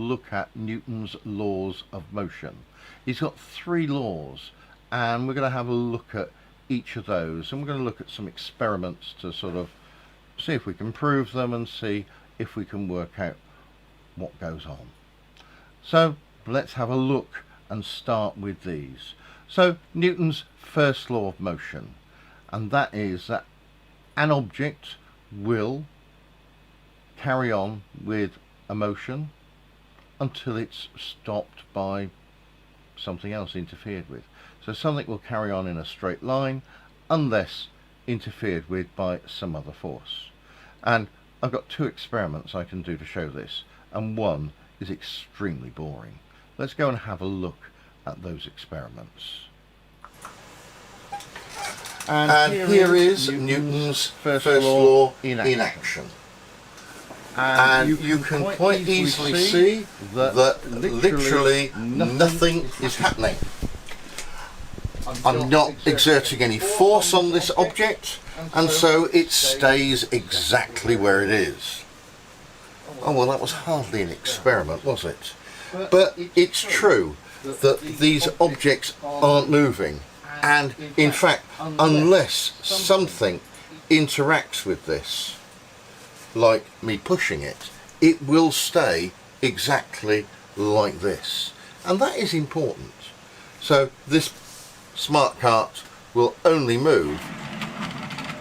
look at Newton's laws of motion. He's got 3 laws, and we're going to have a look at each of those, and we're going to look at some experiments to sort of see if we can prove them and see if we can work out what goes on. So let's have a look and start with these. So Newton's first law of motion, and that is that an object will carry on with a motion until it's stopped by something else interfered with. So something will carry on in a straight line unless interfered with by some other force. And I've got 2 experiments I can do to show this, and one is extremely boring. Let's go and have a look at those experiments. And here is Newton's first law in action. And you can quite easily see that literally nothing is happening. I'm not exerting any force on this object, and so it stays exactly where it is. Oh well, that was hardly an experiment, was it? But it's true that these objects aren't moving, and in fact, unless something interacts with this, like me pushing it, it will stay exactly like this. And that is important. So this smart cart will only move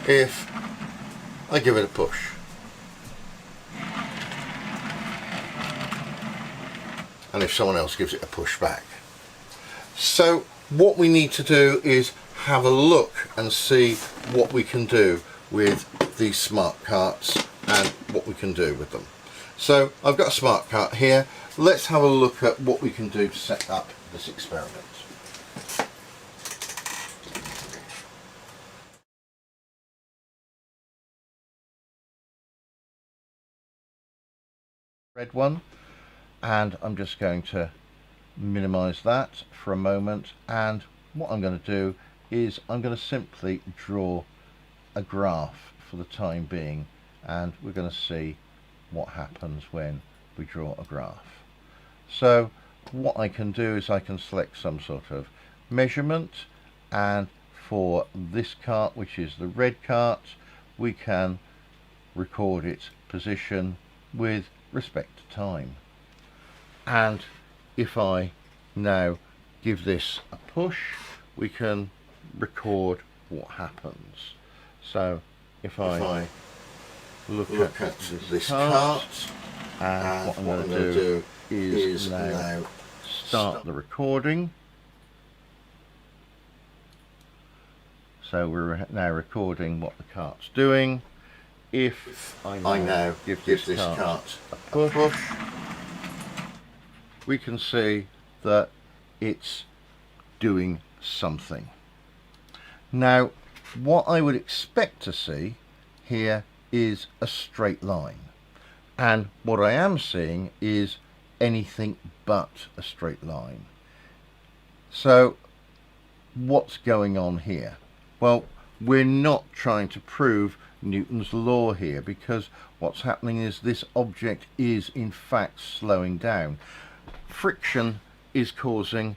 if I give it a push. And if someone else gives it a push back. So what we need to do is have a look and see what we can do with these smart carts and what we can do with them. So I've got a smart cart here. Let's have a look at what we can do to set up this experiment. Red one, and I'm just going to minimize that for a moment, and what I'm going to do is I'm going to simply draw a graph for the time being, and we're going to see what happens when we draw a graph. So what I can do is I can select some sort of measurement, and for this cart, which is the red cart, we can record its position with respect to time. And if I now give this a push, we can record what happens. So if I look at this cart, and what I'm going to do is now start the recording. So we're now recording what the cart's doing. If I now give this cart a push, we can see that it's doing something. Now, what I would expect to see here is a straight line, and what I am seeing is anything but a straight line. So what's going on here? Well, we're not trying to prove Newton's law here, because what's happening is this object is in fact slowing down. Friction is causing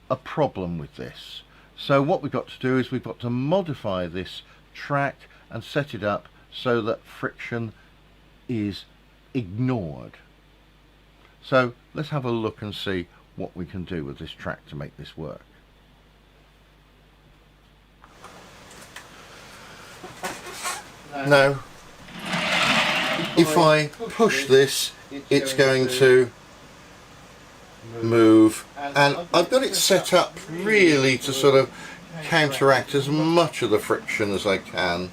a problem with this. So what we've got to do is we've got to modify this track and set it up so that friction is ignored. So let's have a look and see what we can do with this track to make this work. Now, if I push this, it's going to move, and I've got it set up really to sort of counteract as much of the friction as I can,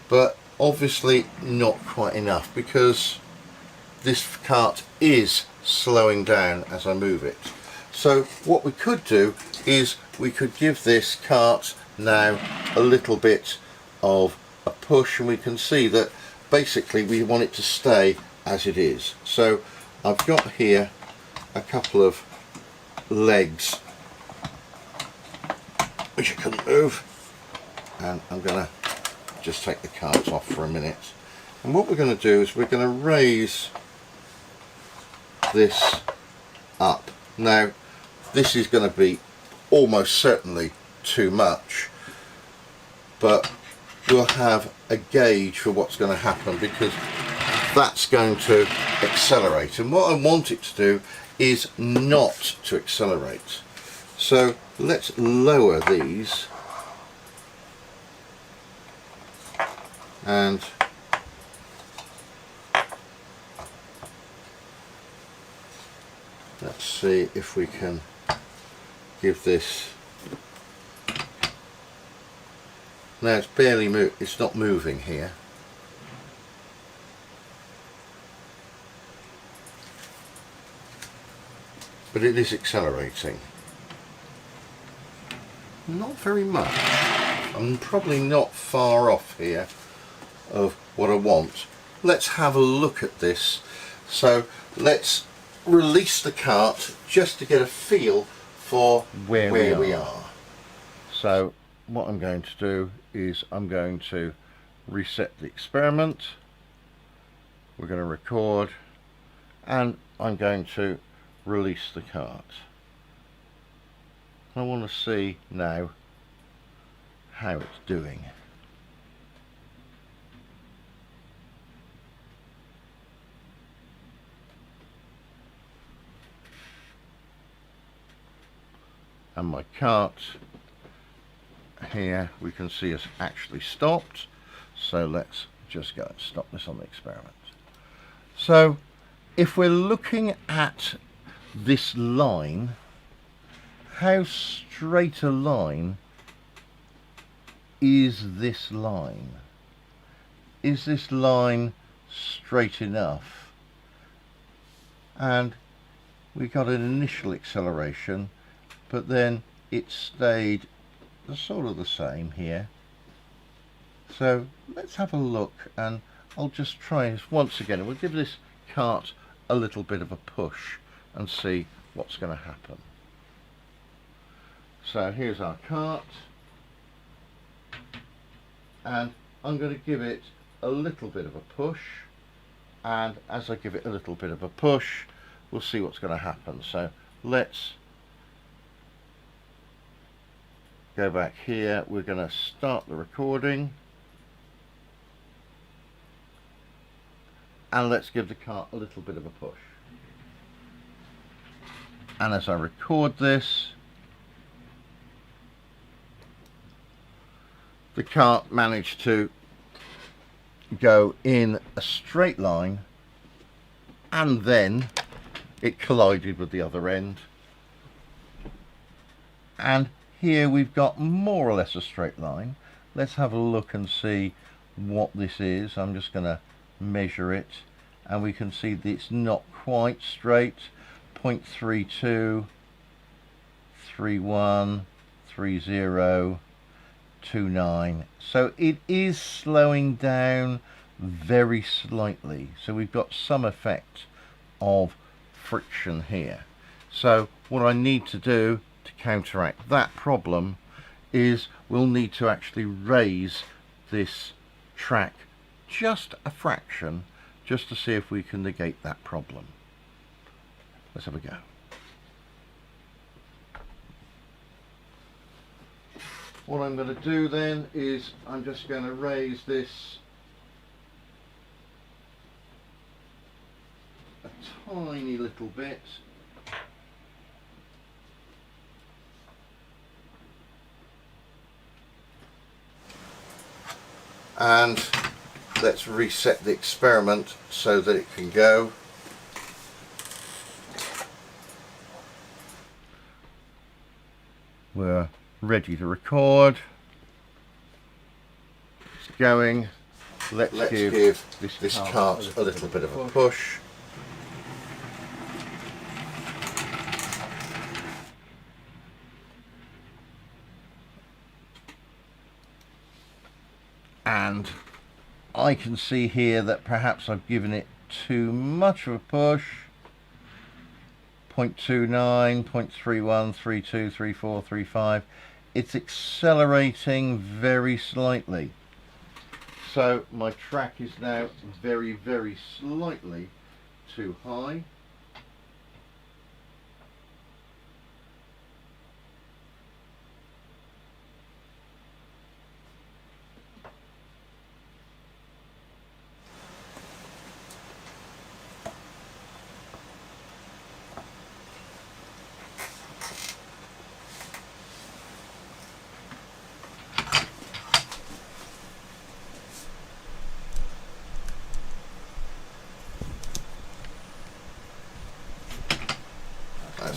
but obviously not quite enough, because this cart is slowing down as I move it. So what we could do is we could give this cart now a little bit of a push, and we can see that basically we want it to stay as it is. So I've got here a couple of legs which I couldn't move, and I'm going to just take the cart off for a minute, and what we're going to do is we're going to raise this up. Now this is going to be almost certainly too much, but we'll have a gauge for what's going to happen, because that's going to accelerate, and what I want it to do is not to accelerate. So let's lower these, and let's see if we can give this. Now it's barely it's not moving here. But it is accelerating. Not very much. I'm probably not far off here of what I want. Let's have a look at this. So let's release the cart just to get a feel for where we are. So what I'm going to do is I'm going to reset the experiment. We're going to record, and I'm going to release the cart. I want to see now how it's doing. And my cart here, we can see it's actually stopped. So let's just go and stop this on the experiment. So if we're looking at this line, how straight a line is this line? Is this line straight enough? And we got an initial acceleration, but then it stayed sort of the same here. So let's have a look, and I'll just try this once again. We'll give this cart a little bit of a push and see what's going to happen. So here's our cart, and I'm going to give it a little bit of a push, and as I give it a little bit of a push, we'll see what's going to happen. So let's go back here. We're going to start the recording, and let's give the cart a little bit of a push. And as I record this, the cart managed to go in a straight line, and then it collided with the other end. And here we've got more or less a straight line. Let's have a look and see what this is. I'm just going to measure it, and we can see that it's not quite straight. 0.32, 31, 30, 29. So it is slowing down very slightly. So we've got some effect of friction here. So what I need to do to counteract that problem is we'll need to actually raise this track just a fraction, just to see if we can negate that problem. Let's have a go. What I'm going to do then is I'm just going to raise this a tiny little bit. And let's reset the experiment so that it can go. We're ready to record. It's going. Let's give this cart a little bit of a push. And I can see here that perhaps I've given it too much of a push. 0.29, 0.31, 32, 34, 35. It's accelerating very slightly. So my track is now very, very slightly too high.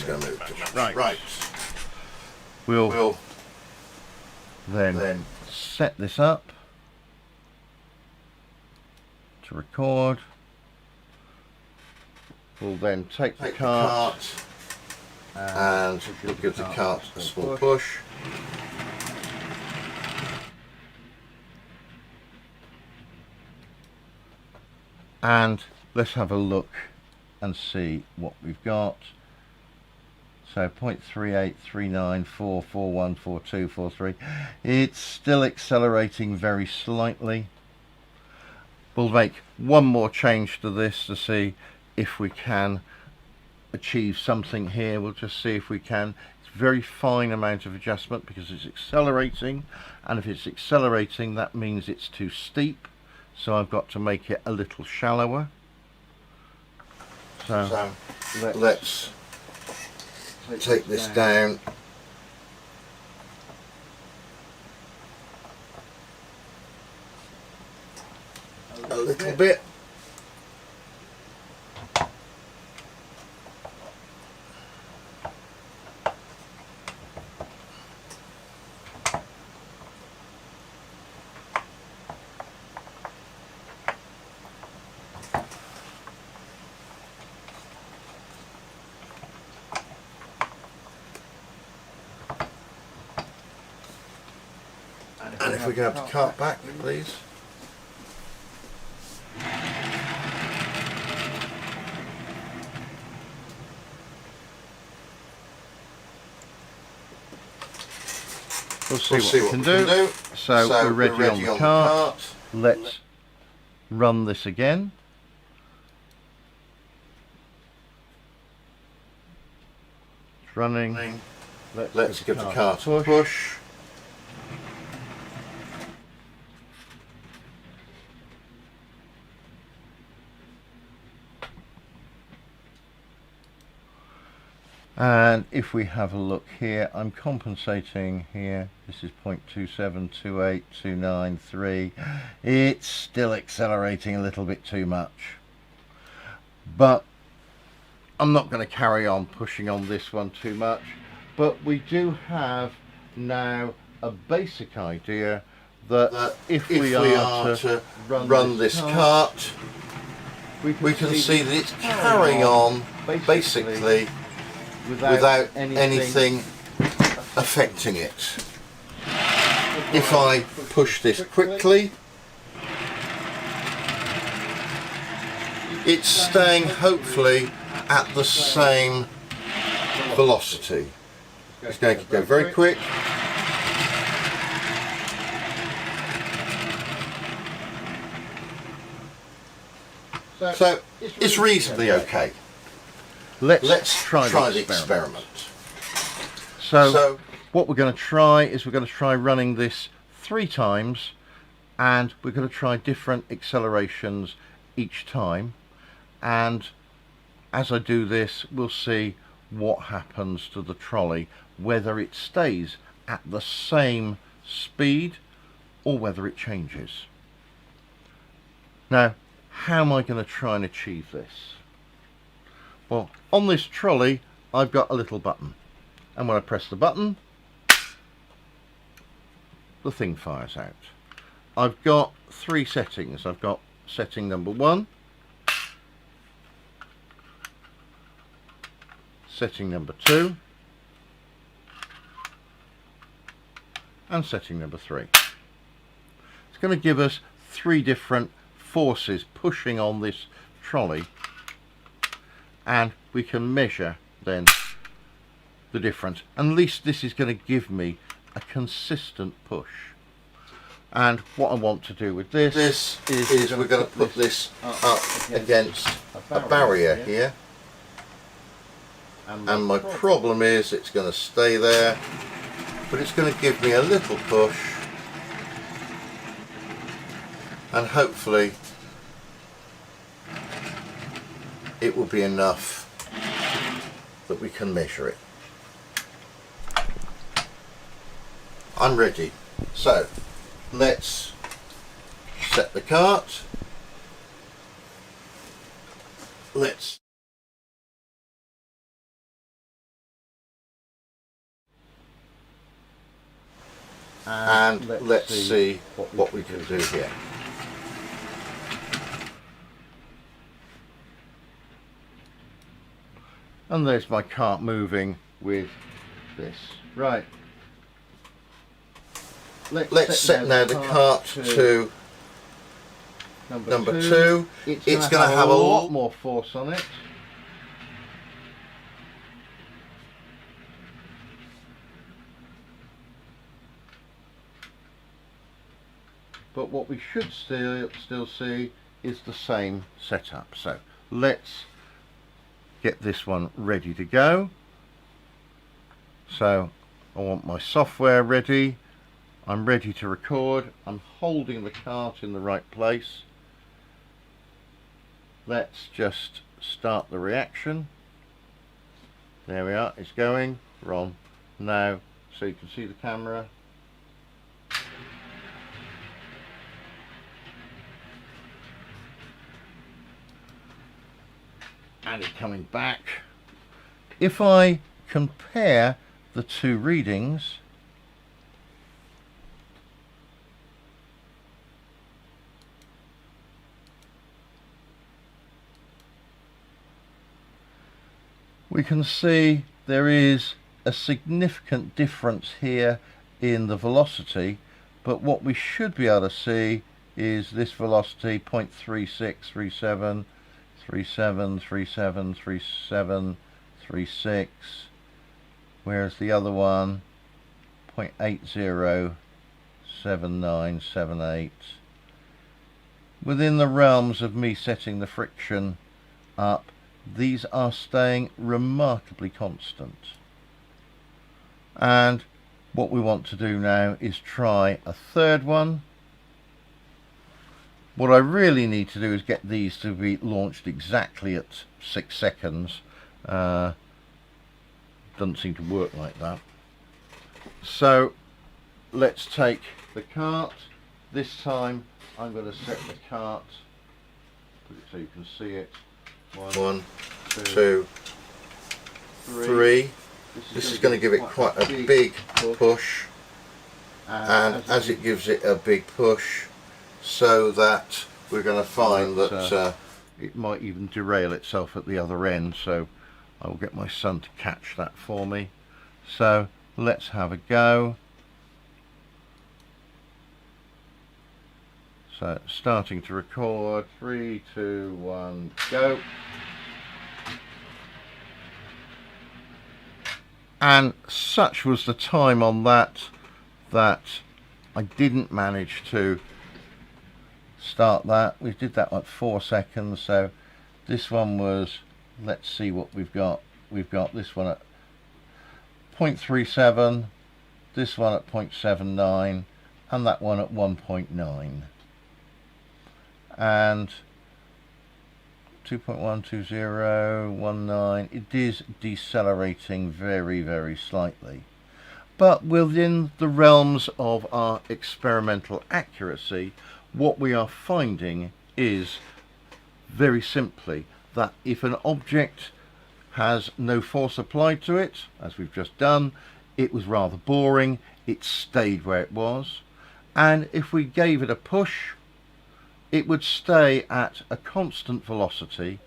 going to move too much. Right. We'll Then set this up to record. We'll then take the cart and we'll give the cart a small push. And let's have a look and see what we've got. So 0.3839441423. It's still accelerating very slightly. We'll make one more change to this to see if we can achieve something here. We'll just see if we can. It's a very fine amount of adjustment because it's accelerating, and if it's accelerating that means it's too steep, so I've got to make it a little shallower. So let's take this down. A little bit. And if we can have the cart back, please. We'll see what we can do. So we're ready on the cart. Let's run this again. It's running. Let's give the cart a push. And if we have a look here, I'm compensating here. This is 0.2728293. It's still accelerating a little bit too much. But I'm not going to carry on pushing on this one too much. But we do have now a basic idea that if we are to run this cart, we can see that it's carrying on basically without anything affecting it. If I push this quickly, it's staying hopefully at the same velocity. It's going to go very quick. So it's reasonably okay. Let's try the experiment. So what we're going to try is we're going to try running this 3 times, and we're going to try different accelerations each time, and as I do this we'll see what happens to the trolley, whether it stays at the same speed or whether it changes. Now, how am I going to try and achieve this? Well, on this trolley I've got a little button, and when I press the button the thing fires out. I've got 3 settings. I've got setting number 1, setting number 2, and setting number 3. It's going to give us 3 different forces pushing on this trolley, and we can measure then the difference. At least this is going to give me a consistent push. And what I want to do with this is we're going to put this up against a barrier here, and my problem is it's going to stay there, but it's going to give me a little push, and hopefully it will be enough that we can measure it. I'm ready. So let's set the cart. Let's and let's see what we can do here. And there's my cart moving with this. Right. Let's set now the cart to number 2. It's going to have a lot more force on it. But what we should still see is the same setup. So let's get this one ready to go. So I want my software ready. I'm ready to record. I'm holding the cart in the right place. Let's just start the reaction. There we are, it's going. We're on now, so you can see the camera. And it's coming back. If I compare the two readings, we can see there is a significant difference here in the velocity, but what we should be able to see is this velocity 0.3637, 37, 37, 37, 36, whereas the other one 0.80, 79, 78. Within the realms of me setting the friction up, these are staying remarkably constant. And what we want to do now is try a third one. What I really need to do is get these to be launched exactly at 6 seconds. Doesn't seem to work like that. So let's take the cart. This time I'm going to set the cart, put it so you can see it. One, two, three. This is going to give it quite a big push, and as it gives it a big push, so that we're going to find that it might even derail itself at the other end. So I will get my son to catch that for me. So let's have a go. So starting to record. 3, 2, 1, go. And such was the time on that I didn't manage to start that. We did that at 4 seconds. So this one was, let's see what we've got. We've got this one at 0.37, this one at 0.79, and that one at 1.9. And 2.12019, it is decelerating very, very slightly, but within the realms of our experimental accuracy, what we are finding is very simply that if an object has no force applied to it, as we've just done, it was rather boring, it stayed where it was, and if we gave it a push, it would stay at a constant velocity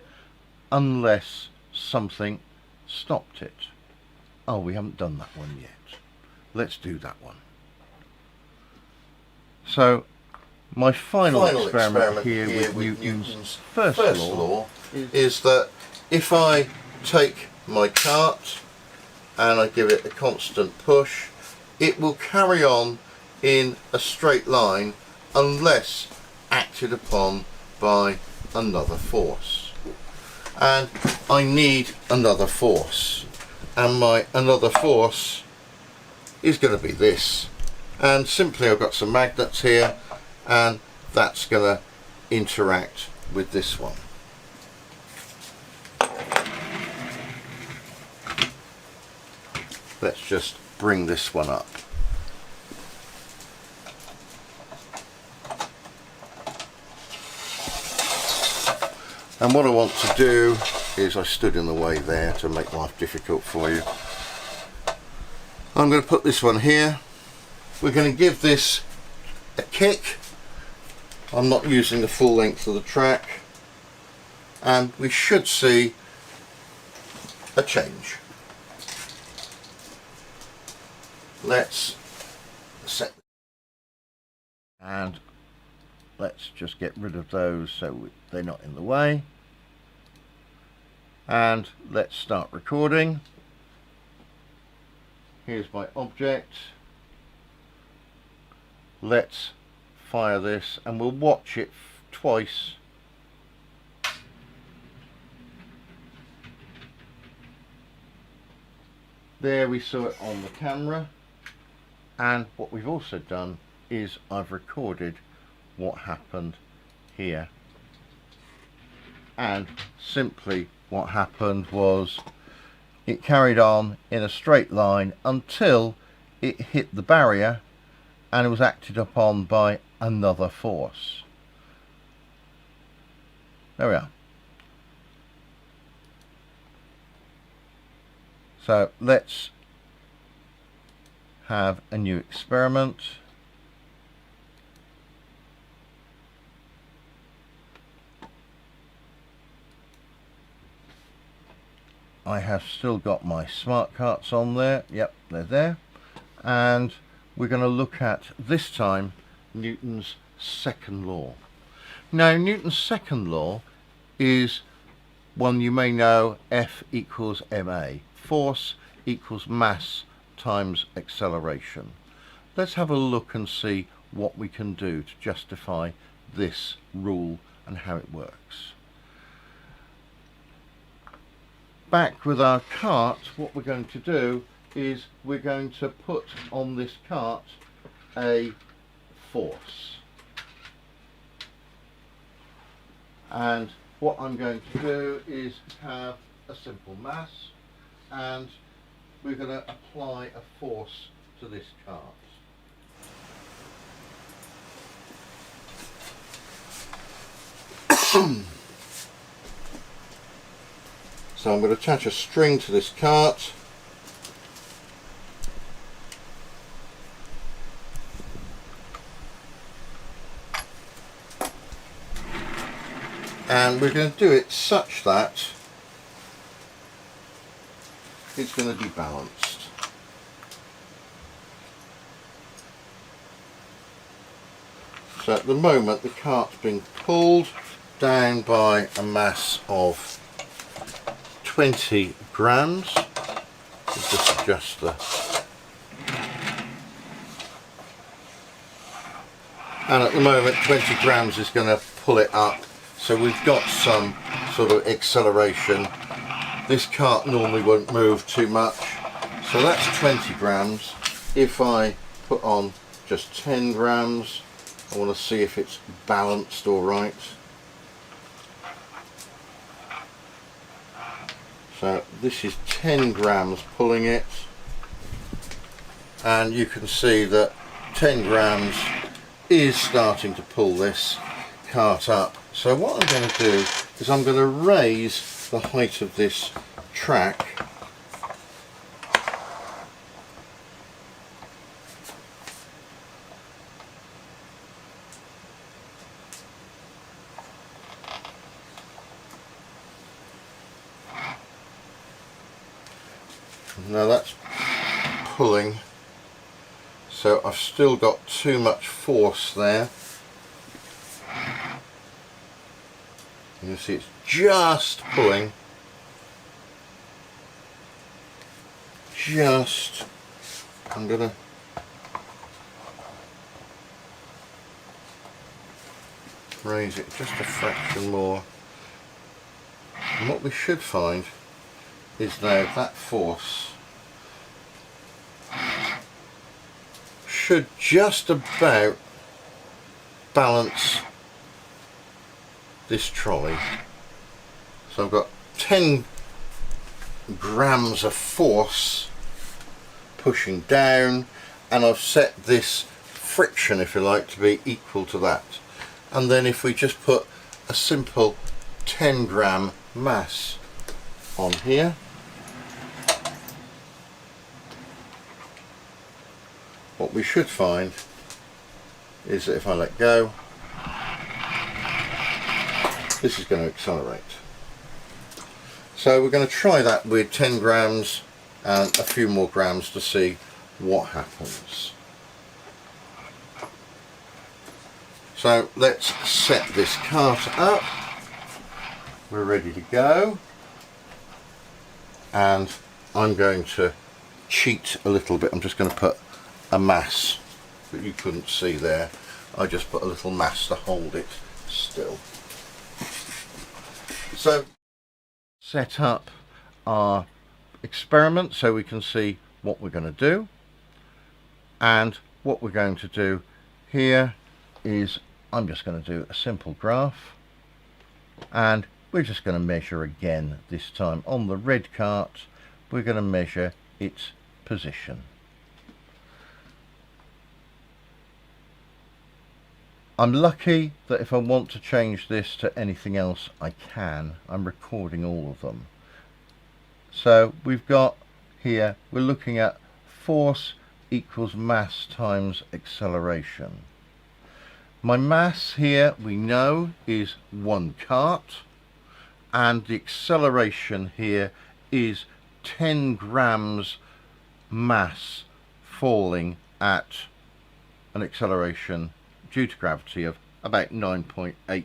unless something stopped it. Oh, we haven't done that one yet. Let's do that one. So my final experiment here with Newton's first law is that if I take my cart and I give it a constant push, it will carry on in a straight line unless acted upon by another force. And I need another force, and my another force is going to be this, and simply I've got some magnets here, and that's going to interact with this one. Let's just bring this one up. And what I want to do is, I stood in the way there to make life difficult for you. I'm going to put this one here, we're going to give this a kick. I'm not using the full length of the track, and we should see a change. Let's set, and let's just get rid of those so they're not in the way, and let's start recording. Here's my object. Let's fire this and we'll watch it twice. There, we saw it on the camera, and what we've also done is I've recorded what happened here, and simply what happened was it carried on in a straight line until it hit the barrier and it was acted upon by another force. There we are. So let's have a new experiment. I have still got my smart carts on there. Yep, they're there. And we're going to look at, this time, Newton's second law. Now, Newton's second law is one you may know, F equals ma. Force equals mass times acceleration. Let's have a look and see what we can do to justify this rule and how it works. Back with our cart, what we're going to do is we're going to put on this cart a force. And what I'm going to do is have a simple mass, and we're going to apply a force to this cart. So I'm going to attach a string to this cart. And we're going to do it such that it's going to be balanced. So at the moment the cart's being pulled down by a mass of 20 grams. We'll just adjust the, and at the moment 20 grams is going to pull it up, so we've got some sort of acceleration. This cart normally won't move too much, so that's 20 grams. If I put on just 10 grams, I want to see if it's balanced all right. So this is 10 grams pulling it, and you can see that 10 grams is starting to pull this cart up. So what I'm going to do is I'm going to raise the height of this track now. That's pulling, so I've still got too much force there. You can see it's just pulling, I'm gonna raise it just a fraction more, and what we should find is now that force should just about balance this trolley. So I've got 10 grams of force pushing down, and I've set this friction, if you like, to be equal to that. And then if we just put a simple 10 gram mass on here, what what we should find is that if I let go, this is going to accelerate. So we're going to try that with 10 grams and a few more grams to see what happens. So let's set this cart up. We're ready to go, and I'm going to cheat a little bit. I'm just going to put a mass that you couldn't see there. I just put a little mass to hold it still. So set up our experiment so we can see what we're going to do, and what we're going to do here is I'm just going to do a simple graph, and we're just going to measure again. This time on the red cart we're going to measure its position. I'm lucky that if I want to change this to anything else I can. I'm recording all of them. So we've got here, we're looking at force equals mass times acceleration. My mass here we know is 1 cart, and the acceleration here is 10 grams mass falling at an acceleration due to gravity of about 9.8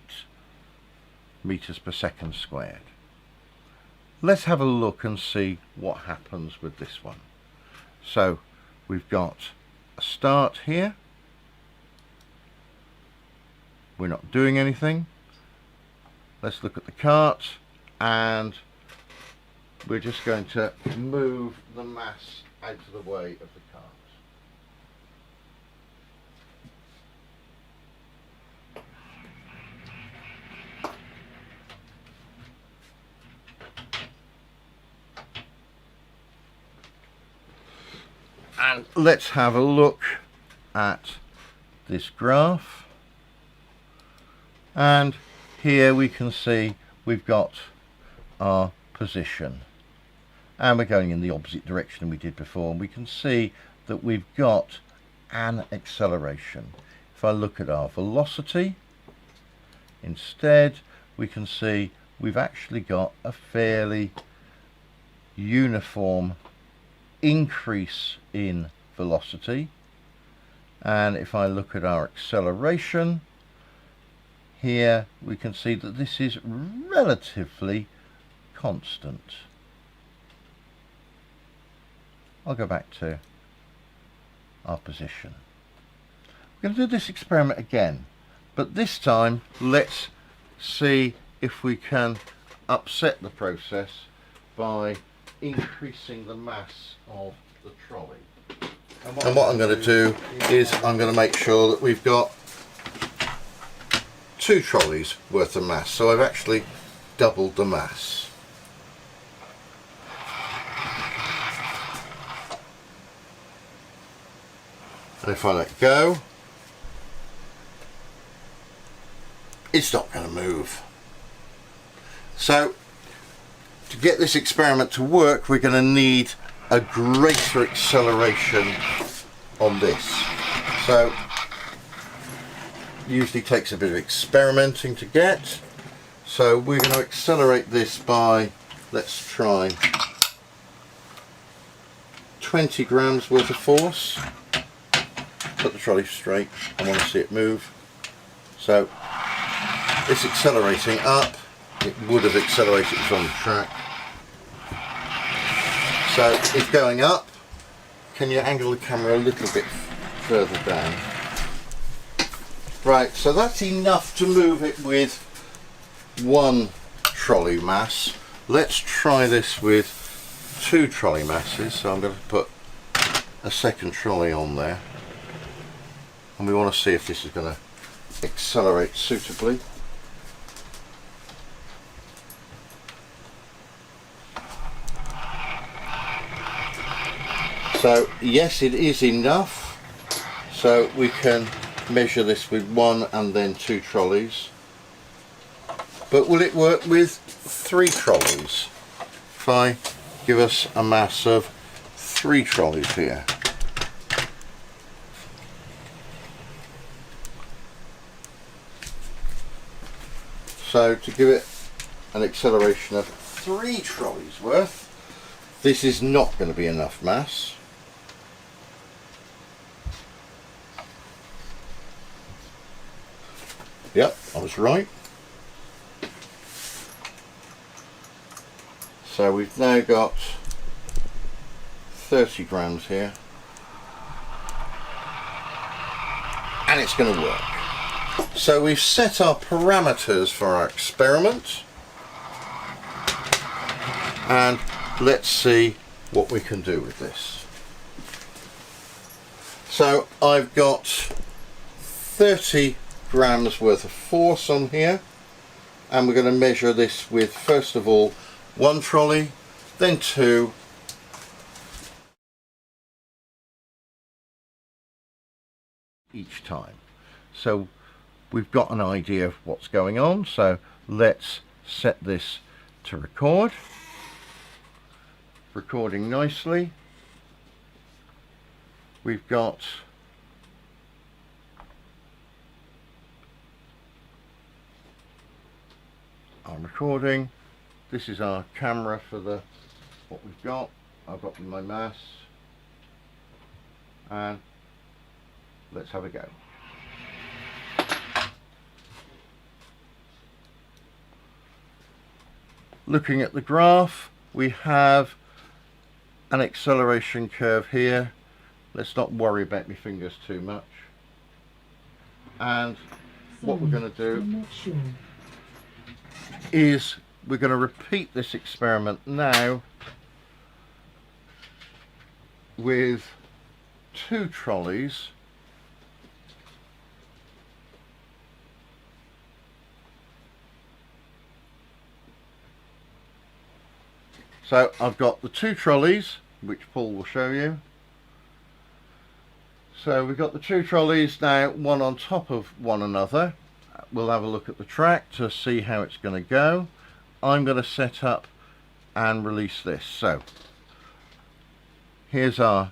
meters per second squared. Let's have a look and see what happens with this one. So we've got a start here. We're not doing anything. Let's look at the cart, and we're just going to move the mass out of the way of the cart. And let's have a look at this graph. And here we can see we've got our position, and we're going in the opposite direction we did before, and we can see that we've got an acceleration. If I look at our velocity instead, we can see we've actually got a fairly uniform increase in velocity. And if I look at our acceleration here, we can see that this is relatively constant. I'll go back to our position. We're going to do this experiment again, but this time let's see if we can upset the process by increasing the mass of the trolley. And what I'm going to do is I'm going to make sure that we've got 2 trolleys worth of mass, so I've actually doubled the mass. And if I let go, it's not going to move. So to get this experiment to work, we're going to need a greater acceleration on this. So usually takes a bit of experimenting to get. So we're going to accelerate this by, let's try 20 grams worth of force. Put the trolley straight, I want to see it move. So it's accelerating up. It would have accelerated if it was on the track. So it's going up. Can you angle the camera a little bit further down? Right, so that's enough to move it with 1 trolley mass. Let's try this with 2 trolley masses. So I'm going to put a second trolley on there, and we want to see if this is going to accelerate suitably. So yes, it is enough. So we can measure this with 1 and then 2 trolleys. But will it work with 3 trolleys? If I give us a mass of 3 trolleys here. If So to give it an acceleration of 3 trolleys worth, this is not going to be enough mass. Yep, I was right. So we've now got 30 grams here, and it's going to work. So we've set our parameters for our experiment, and let's see what we can do with this. So I've got 30 grams worth of force on here, and we're going to measure this with, first of all, 1 trolley, then 2, each time. So we've got an idea of what's going on, so let's set this to record. Recording nicely. We've got our recording. This is our camera for the what we've got. I've got my mass, and let's have a go. Looking at the graph, we have an acceleration curve here. Let's not worry about my fingers too much. And what we're going to do is we're going to repeat this experiment now with 2 trolleys. So I've got the 2 trolleys, which Paul will show you. So we've got the 2 trolleys now, one on top of one another. We'll have a look at the track to see how it's going to go. I'm going to set up and release this. So here's our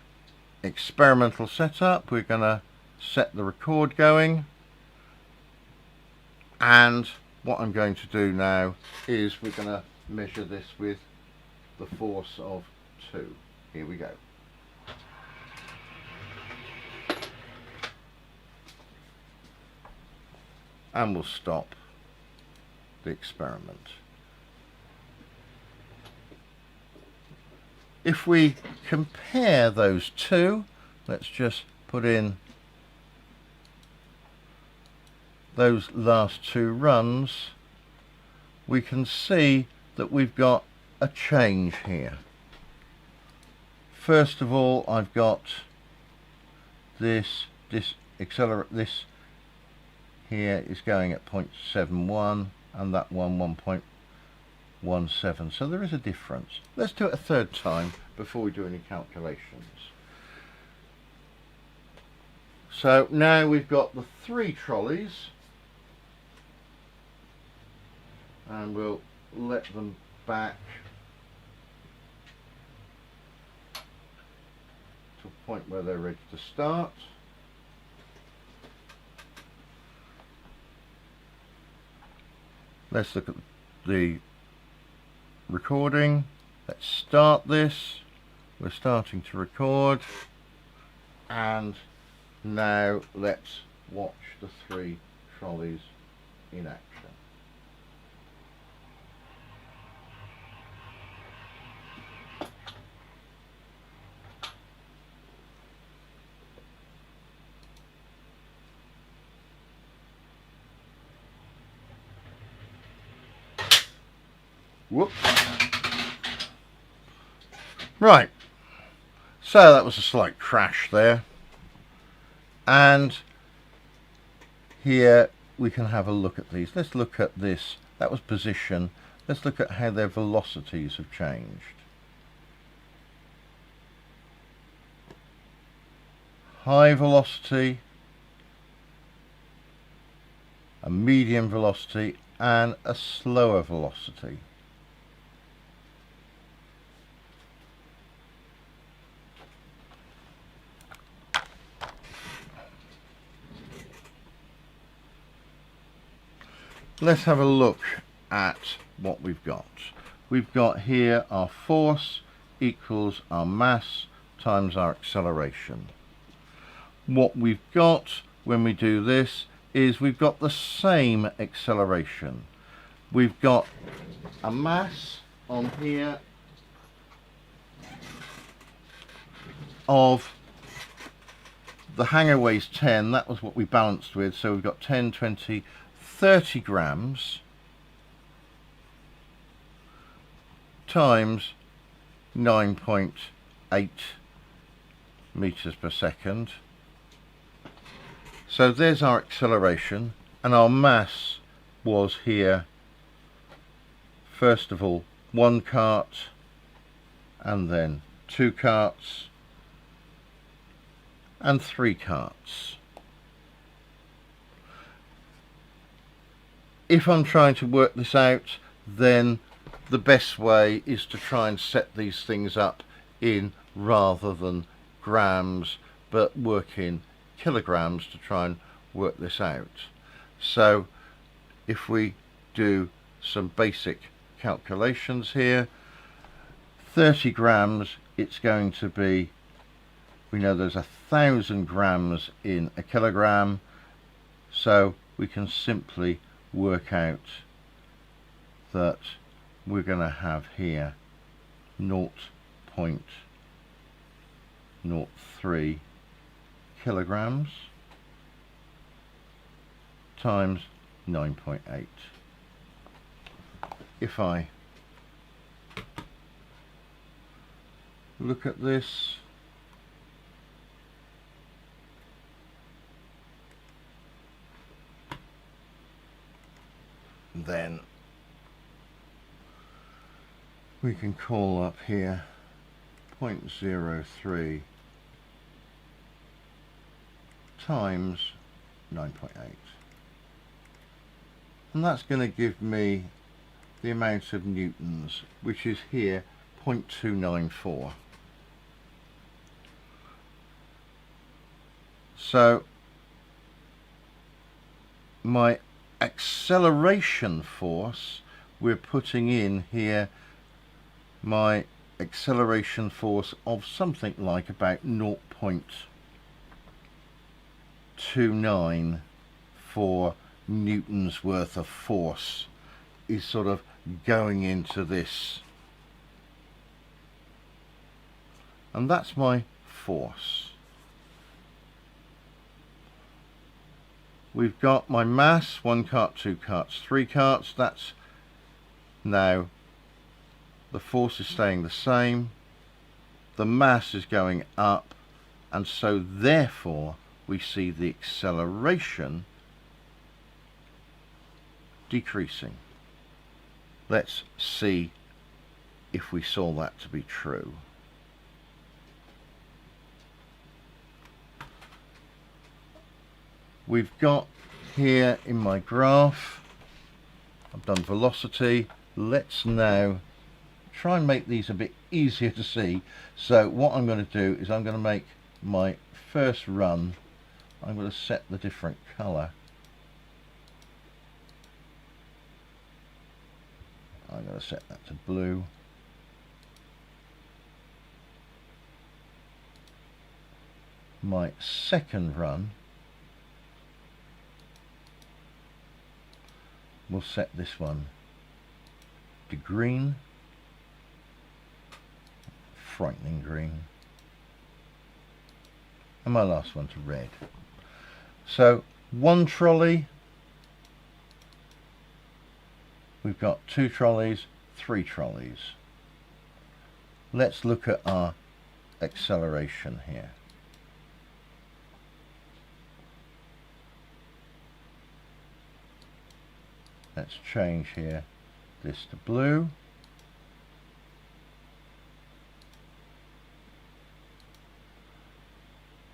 experimental setup. We're going to set the record going, and what I'm going to do now is we're going to measure this with the force of 2. Here we go. And we'll stop the experiment. If we compare those two, let's just put in those last 2 runs, we can see that we've got a change here. First of all, I've got this here is going at 0.71 and that one 1.17, so there is a difference. Let's do it a third time before we do any calculations. So now we've got the 3 trolleys, and we'll let them back to a point where they're ready to start. Let's look at the recording. Let's start this. We're starting to record, and now let's watch the 3 trolleys in action. Whoop. Right, so that was a slight crash there, and here we can have a look at these. Let's look at this. That was position. Let's look at how their velocities have changed. High velocity, a medium velocity, and a slower velocity. let's have a look at what we've got. We've got here our force equals our mass times our acceleration. What we've got when we do this is we've got the same acceleration. We've got a mass on here of, the hanger weighs 10, that was what we balanced with, so we've got 10, 20, 30 grams times 9.8 meters per second. So there's our acceleration, and our mass was here, first of all, 1 cart, and then 2 carts, and 3 carts. If I'm trying to work this out, then the best way is to try and set these things up in rather than grams, but work in kilograms to try and work this out. So if we do some basic calculations here, 30 grams, it's going to be, we know there's 1,000 grams in a kilogram, so we can simply work out that we're going to have here 0.03 kilograms times 9.8. If I look at this, then we can call up here 0.03 times 9.8, and that's going to give me the amount of newtons, which is here 0.294. So my acceleration force, we're putting in here my acceleration force of something like about 0.29 for newtons worth of force is sort of going into this, and that's my force. We've got my mass, 1 cart, 2 carts, 3 carts. That's now, the force is staying the same, the mass is going up, and so therefore we see the acceleration decreasing. Let's see if we saw that to be true. We've got here in my graph, I've done velocity. Let's now try and make these a bit easier to see. So what I'm going to do is I'm going to make my first run, I'm going to set the different colour. I'm going to set that to blue. My second run, we'll set this one to green, frightening green, and my last one to red. So 1 trolley, we've got 2 trolleys, 3 trolleys. Let's look at our acceleration here. Let's change here this to blue.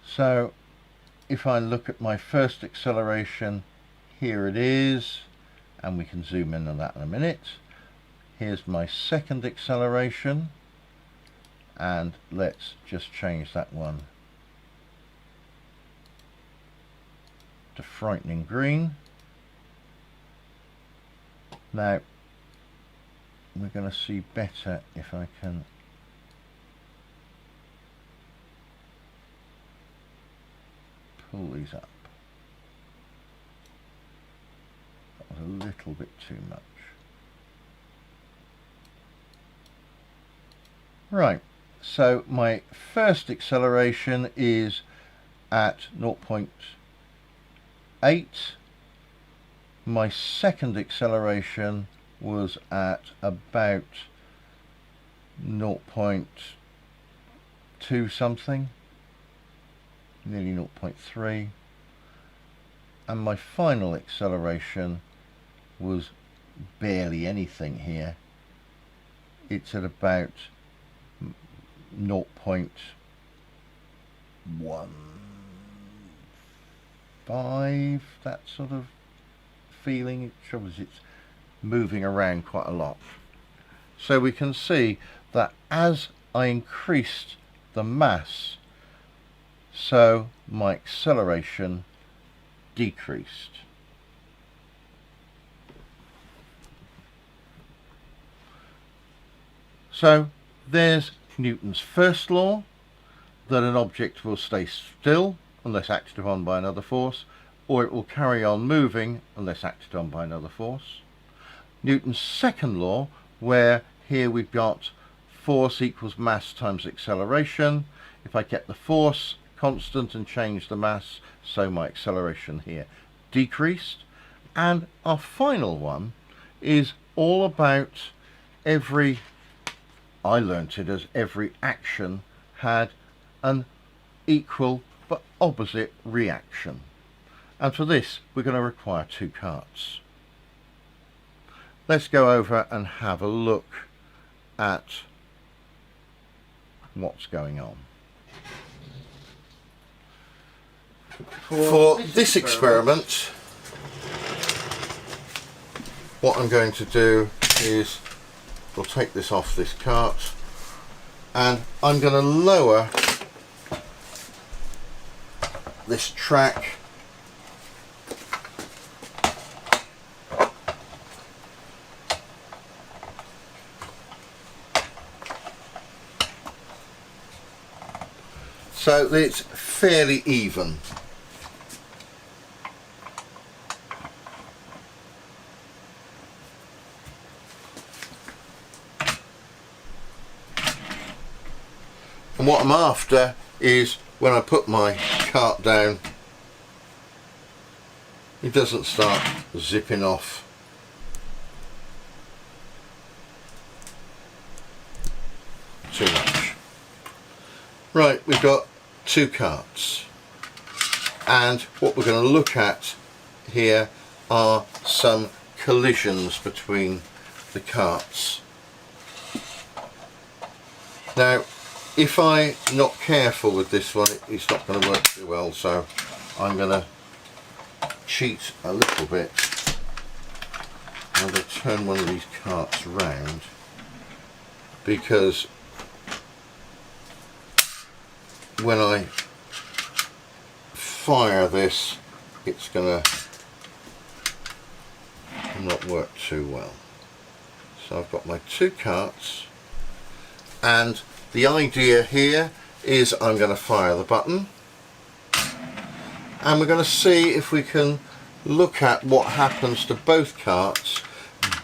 So if I look at my first acceleration, here it is, and we can zoom in on that in a minute. Here's my second acceleration, and let's just change that one to frightening green. Now we're going to see better if I can pull these up. That was a little bit too much. Right, so my first acceleration is at 0.8. My second acceleration was at about 0.2 something, nearly 0.3, and my final acceleration was barely anything here. It's at about 0.15, that sort of feeling. It shows it's moving around quite a lot. So we can see that as I increased the mass, so my acceleration decreased. So there's Newton's first law, that an object will stay still unless acted upon by another force, or it will carry on moving unless acted on by another force. Newton's second law, where here we've got force equals mass times acceleration. If I kept the force constant and change the mass, so my acceleration here decreased. And our final one is all about I learnt it as every action had an equal but opposite reaction. And for this we're going to require two carts. Let's go over and have a look at what's going on. For this experiment, what I'm going to do is we'll take this off this cart, and I'm going to lower this track so that it's fairly even. And what I'm after is when I put my cart down, it doesn't start zipping off. Too much. Right, we've got two carts, and what we're going to look at here are some collisions between the carts. Now, if I'm not careful with this one, it's not going to work too well, so I'm going to cheat a little bit. I'm going to turn one of these carts round, because when I fire this, it's going to not work too well. So I've got my two carts, and the idea here is I'm going to fire the button, and we're going to see if we can look at what happens to both carts.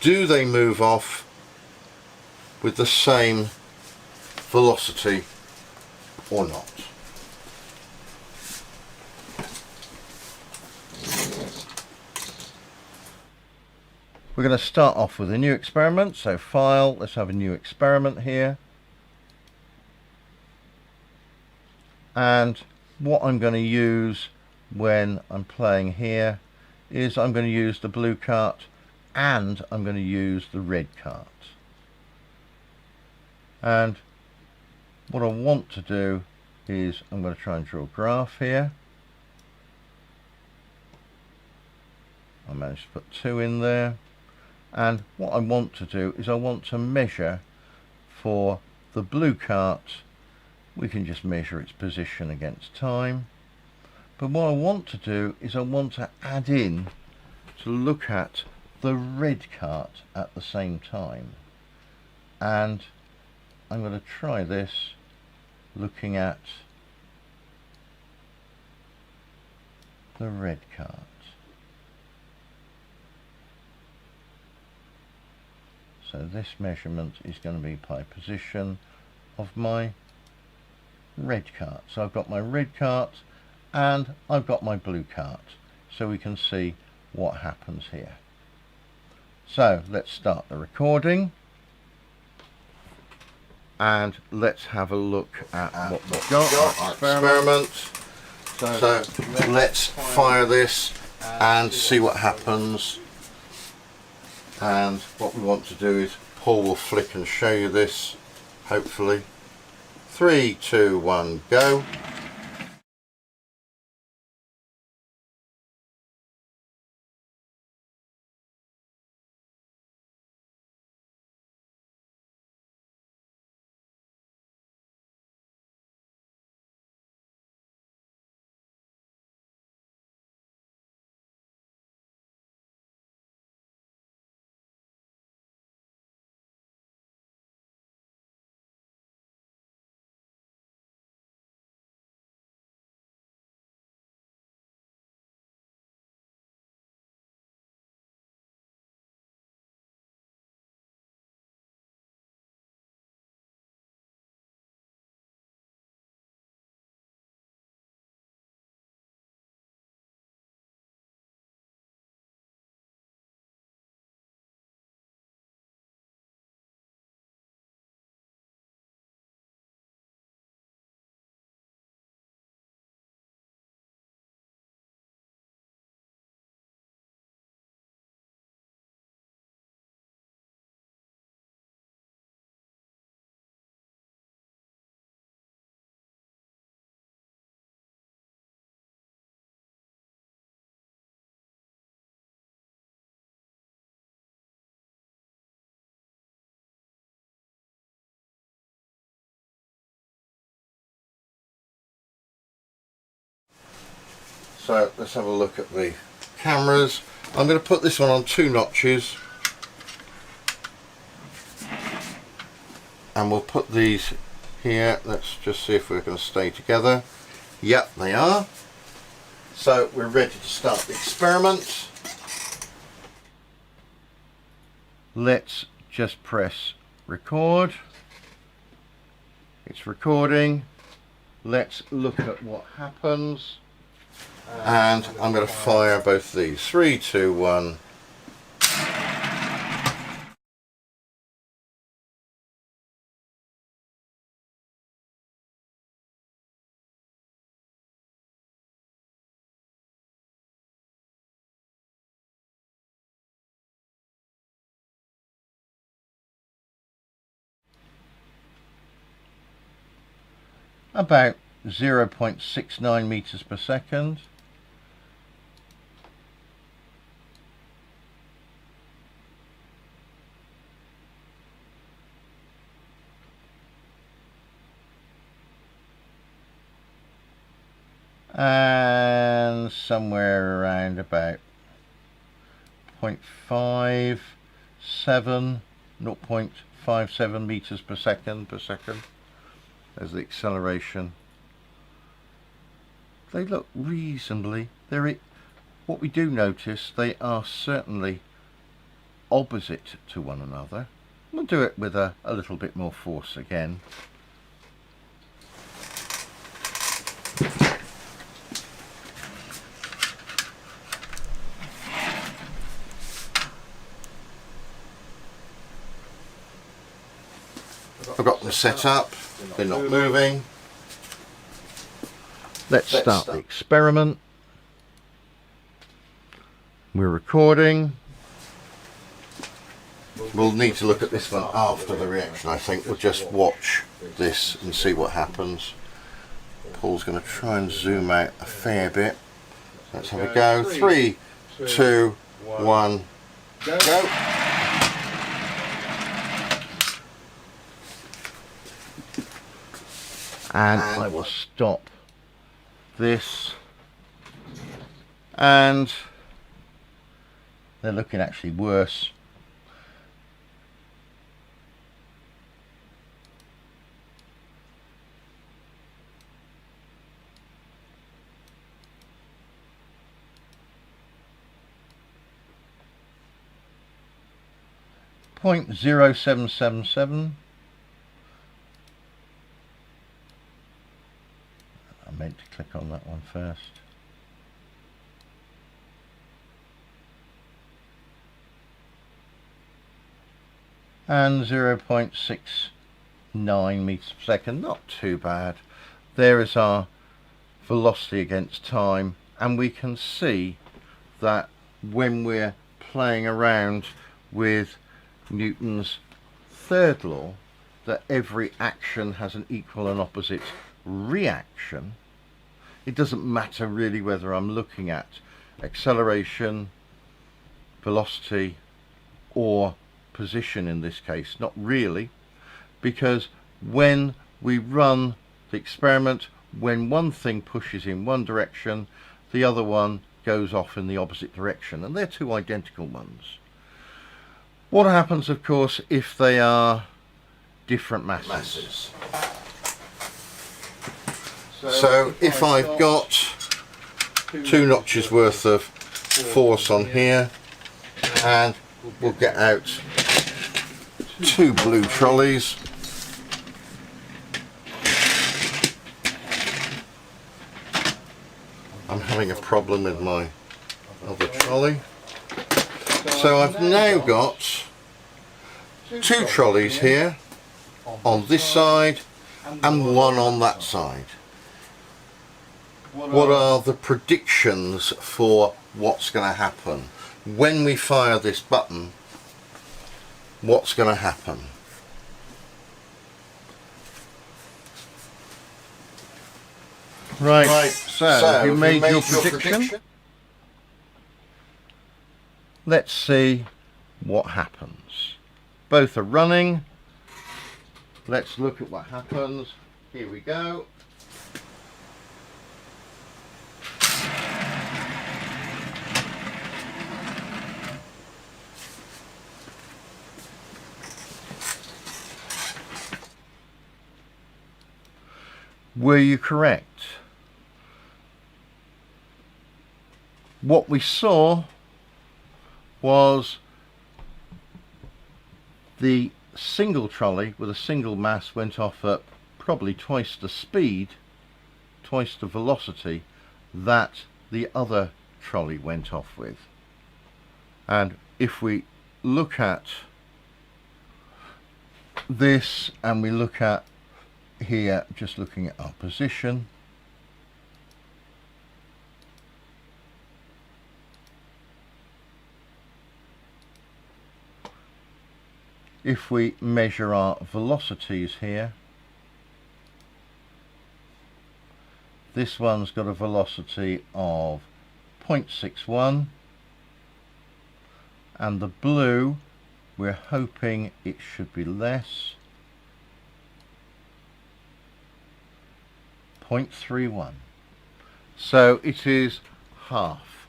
Do they move off with the same velocity or not? We're going to start off with a new experiment, so file, let's have a new experiment here. And what I'm going to use when I'm playing here is I'm going to use the blue cart and I'm going to use the red cart. And what I want to do is I'm going to try and draw a graph here. I managed to put 2 in there. And what I want to do is I want to measure for the blue cart. We can just measure its position against time. But what I want to do is I want to add in to look at the the red cart at the same time. And I'm going to try this looking at the red cart. So this measurement is going to be by position of my red cart. So I've got my red cart and I've got my blue cart, so we can see what happens here. So let's start the recording and let's have a look at what we've got. Our experiment. So let's fire this and see what happens. And what we want to do is Paul will flick and show you this, hopefully. 3, 2, 1, go. So let's have a look at the cameras. I'm going to put this one on 2 notches and we'll put these here. Let's just see if we're going to stay together. Yep, they are. So we're ready to start the experiment. Let's just press record. It's recording. Let's look at what happens. And I'm going to fire both these. 3, 2, 1. About 0.69 meters per second. And somewhere around about 0.57, 0.57 meters per second as the acceleration. They look reasonably, what we do notice, they are certainly opposite to one another. We'll do it with a little bit more force again. I've got them set up, they're not moving. Let's start the experiment. We're recording. We'll need to look at this one after the reaction, I think. We'll just watch this and see what happens. Paul's going to try and zoom out a fair bit. Let's have a go. 3, 2, 1, go. And I will stop this, and they're looking actually worse. .0777. I meant to click on that one first. And 0.69 meters per second, not too bad. There is our velocity against time, and we can see that when we're playing around with Newton's third law, that every action has an equal and opposite reaction. It doesn't matter really whether I'm looking at acceleration, velocity, or position in this case. Not really, because when we run the experiment, when one thing pushes in one direction, the other one goes off in the opposite direction, and they're two identical ones. What happens, of course, if they are different masses? So if I've got 2 notches worth of force on here, and we'll get out 2 blue trolleys. I'm having a problem with my other trolley. So I've now got 2 trolleys here on this side and 1 on that side. What are the predictions for what's going to happen? When we fire this button, what's going to happen? Right, so you made your prediction. Let's see what happens. Both are running. Let's look at what happens. Here we go. Were you correct? What we saw was the single trolley with a single mass went off at probably twice the speed, twice the velocity that the other trolley went off with. And if we look at this and we look at here, just looking at our position, if we measure our velocities here, this one's got a velocity of 0.61, and the blue, we're hoping it should be less, 0.31. So it is half.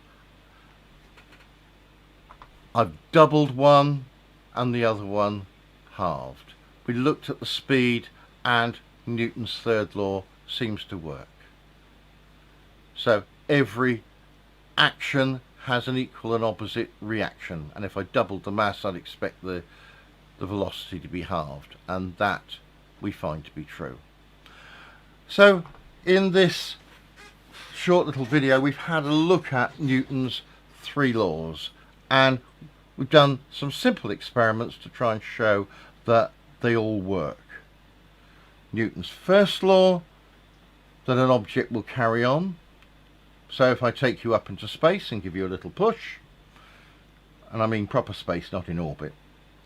I've doubled one and the other one halved. We looked at the speed and Newton's third law seems to work. So every action has an equal and opposite reaction, and if I doubled the mass I'd expect the velocity to be halved, and that we find to be true. So in this short little video we've had a look at Newton's 3 laws, and we've done some simple experiments to try and show that they all work. Newton's first law, that an object will carry on. So if I take you up into space and give you a little push, and I mean proper space, not in orbit,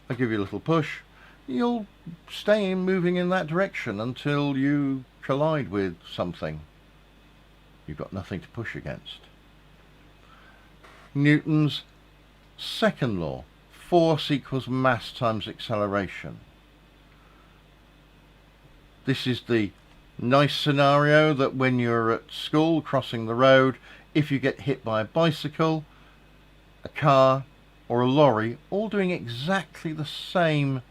I give you a little push, you'll stay moving in that direction until you collide with something. You've got nothing to push against. Newton's second law, force equals mass times acceleration. This is the nice scenario that when you're at school crossing the road, if you get hit by a bicycle, a car or a lorry, all doing exactly the same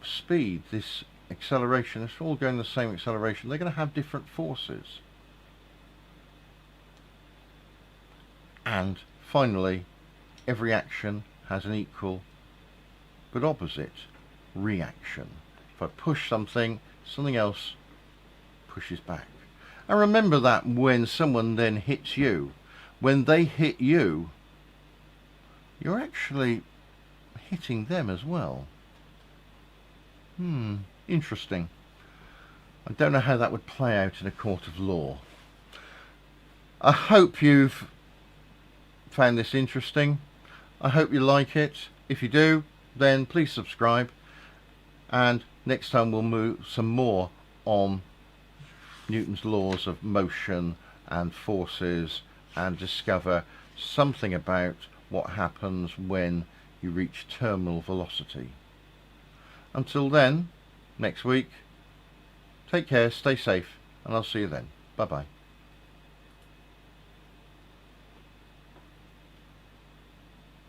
speed, this acceleration, it's all going the same acceleration, they're going to have different forces. And finally, every action has an equal but opposite reaction. If I push something, something else pushes back. And remember that when someone then hits you, when they hit you, you're actually hitting them as well. Interesting. I don't know how that would play out in a court of law. I hope you've found this interesting. I hope you like it. If you do, then please subscribe, and next time we'll move some more on Newton's laws of motion and forces and discover something about what happens when you reach terminal velocity. Until then, next week, take care, stay safe, and I'll see you then. Bye bye.